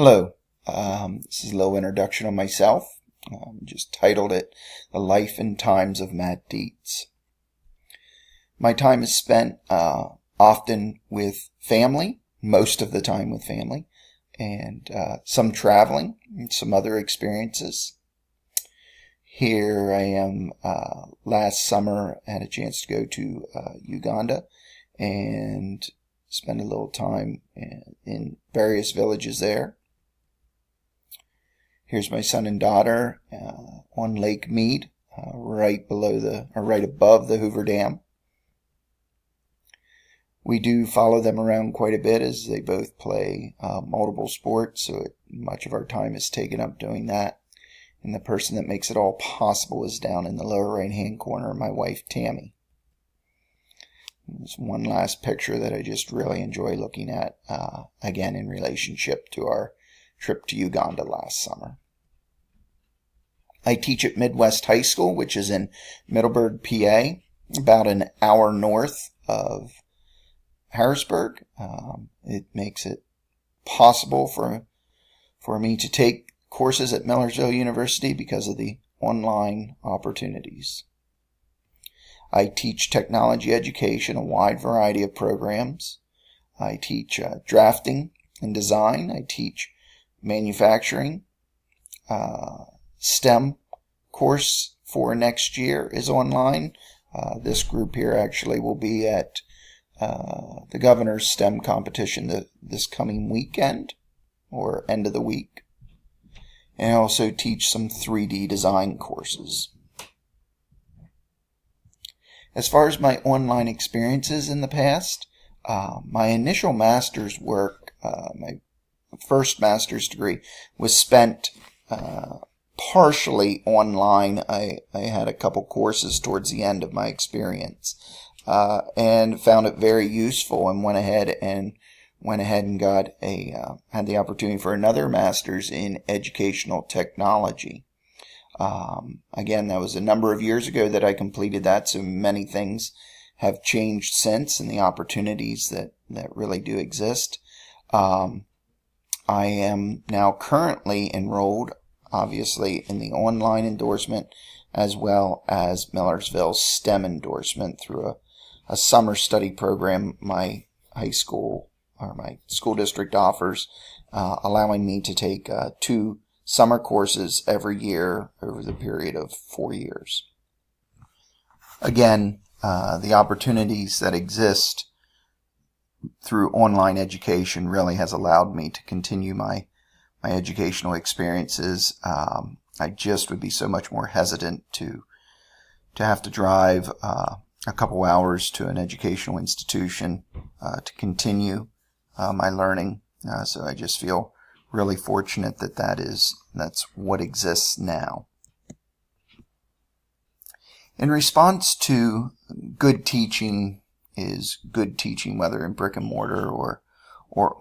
Hello. This is a little introduction on myself. Just titled it The Life and Times of Matt Dietz. My time is spent often with family, most of the time with family, and some traveling, and some other experiences. Here I am. Last summer I had a chance to go to Uganda and spend a little time in various villages there. Here's my son and daughter on Lake Mead, right above the Hoover Dam. We do follow them around quite a bit as they both play multiple sports, so much of our time is taken up doing that. And the person that makes it all possible is down in the lower right-hand corner, my wife Tammy. There's one last picture that I just really enjoy looking at, again in relationship to our trip to Uganda last summer. I teach at Midwest High School, which is in Middleburg, PA, about an hour north of Harrisburg. It makes it possible for me to take courses at Millersville University because of the online opportunities. I teach technology education, a wide variety of programs. I teach drafting and design. I teach manufacturing. STEM course for next year is online. This group here actually will be at the governor's STEM competition this coming weekend or end of the week. And I also teach some 3D design courses. As far as my online experiences in the past, my initial master's work, my first master's degree, was spent partially online. I had a couple courses towards the end of my experience and found it very useful and went ahead and got had the opportunity for another master's in educational technology. Again, that was a number of years ago that I completed that, so many things have changed since and the opportunities that really do exist. I am now currently enrolled, obviously, in the online endorsement as well as Millersville's STEM endorsement through a summer study program my high school or my school district offers, allowing me to take 2 summer courses every year over the period of 4 years. Again, the opportunities that exist through online education really has allowed me to continue my educational experiences. I just would be so much more hesitant to have to drive a couple hours to an educational institution to continue my learning. So I just feel really fortunate that's what exists now. In response to good teaching is good teaching, whether in brick and mortar or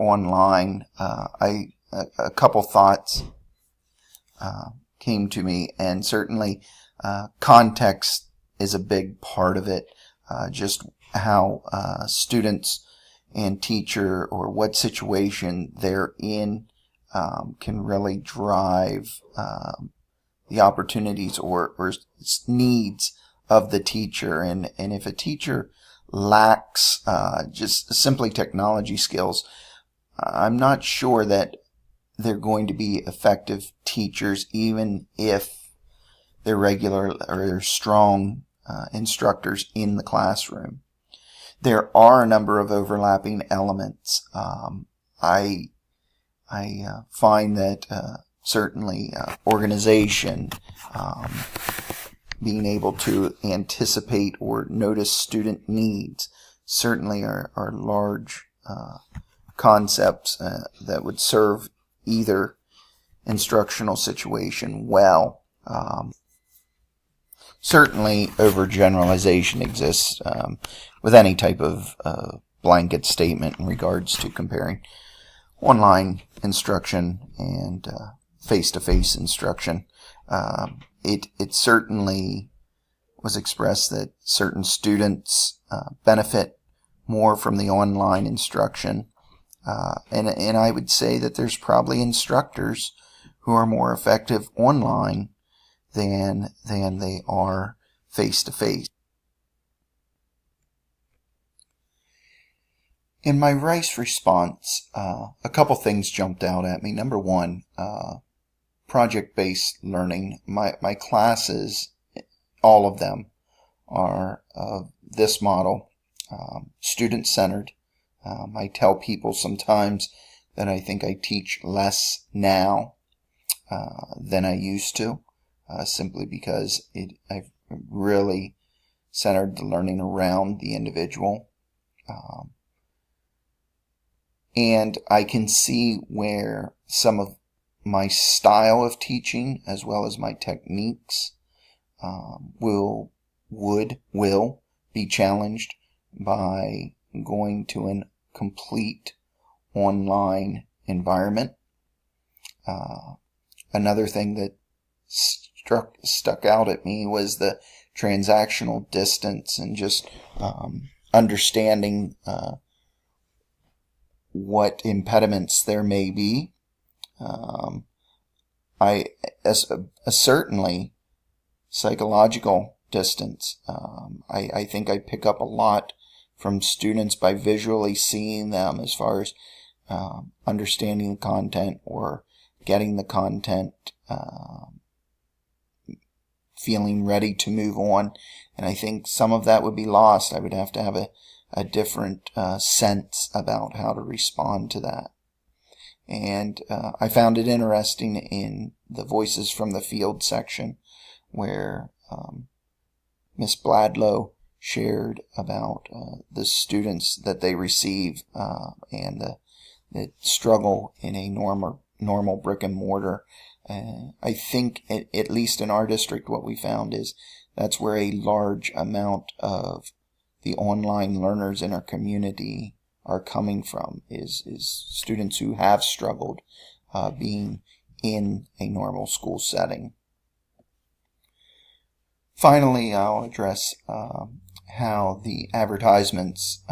online, a couple thoughts came to me, and certainly context is a big part of it. Just how students and teacher or what situation they're in can really drive the opportunities or needs of the teacher. And if a teacher lacks just simply technology skills, I'm not sure that they're going to be effective teachers, even if they're regular or they're strong instructors in the classroom. There are a number of overlapping elements. I find that certainly organization, being able to anticipate or notice student needs, certainly are large concepts that would serve either instructional situation well. Certainly overgeneralization exists with any type of blanket statement in regards to comparing online instruction and face-to-face instruction. It certainly was expressed that certain students benefit more from the online instruction And I would say that there's probably instructors who are more effective online than they are face-to-face. In my Rice response, a couple things jumped out at me. Number one, project-based learning. My classes, all of them, are of this model, student-centered. I tell people sometimes that I think I teach less now than I used to, simply because I've really centered the learning around the individual. And I can see where some of my style of teaching, as well as my techniques, will be challenged by going to a complete online environment. Another thing that stuck out at me was the transactional distance and just understanding what impediments there may be. Certainly psychological distance. I think I pick up a lot from students by visually seeing them as far as understanding the content or getting the content, feeling ready to move on. And I think some of that would be lost. I would have to have a different sense about how to respond to that. And I found it interesting in the Voices from the Field section where Miss Bladlow shared about the students that they receive and the struggle in a normal brick and mortar. I think, at least in our district, what we found is that's where a large amount of the online learners in our community are coming from, is students who have struggled being in a normal school setting. Finally, I'll address how the advertisements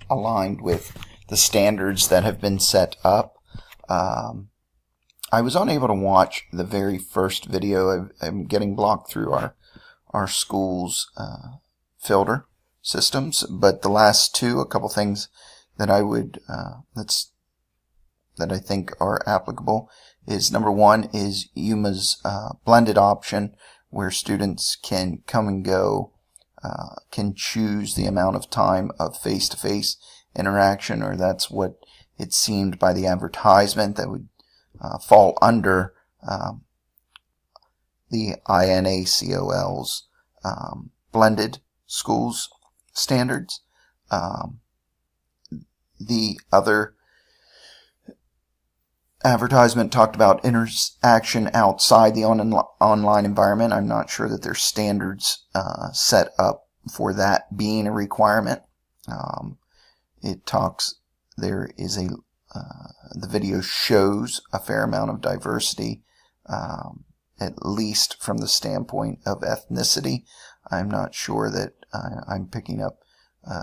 aligned with the standards that have been set up. I was unable to watch the very first video. I'm getting blocked through our school's filter systems, but the last two, a couple things that I would that I think are applicable is, number one is UMA's blended option, where students can come and go, can choose the amount of time of face-to-face interaction, or that's what it seemed by the advertisement that would fall under the INACOL's blended schools standards. The other advertisement talked about interaction outside the online environment. I'm not sure that there's standards set up for that being a requirement. There is the video shows a fair amount of diversity, at least from the standpoint of ethnicity. I'm not sure that I'm picking up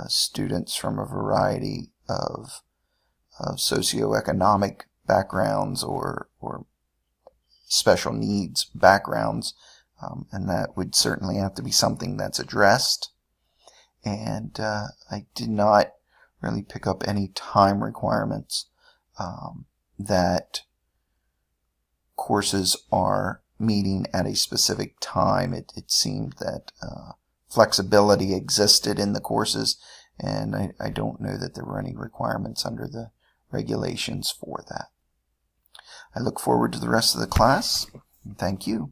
students from a variety of socioeconomic backgrounds or special needs backgrounds, and that would certainly have to be something that's addressed. And I did not really pick up any time requirements that courses are meeting at a specific time. It seemed that flexibility existed in the courses, and I don't know that there were any requirements under the regulations for that. I look forward to the rest of the class. Thank you.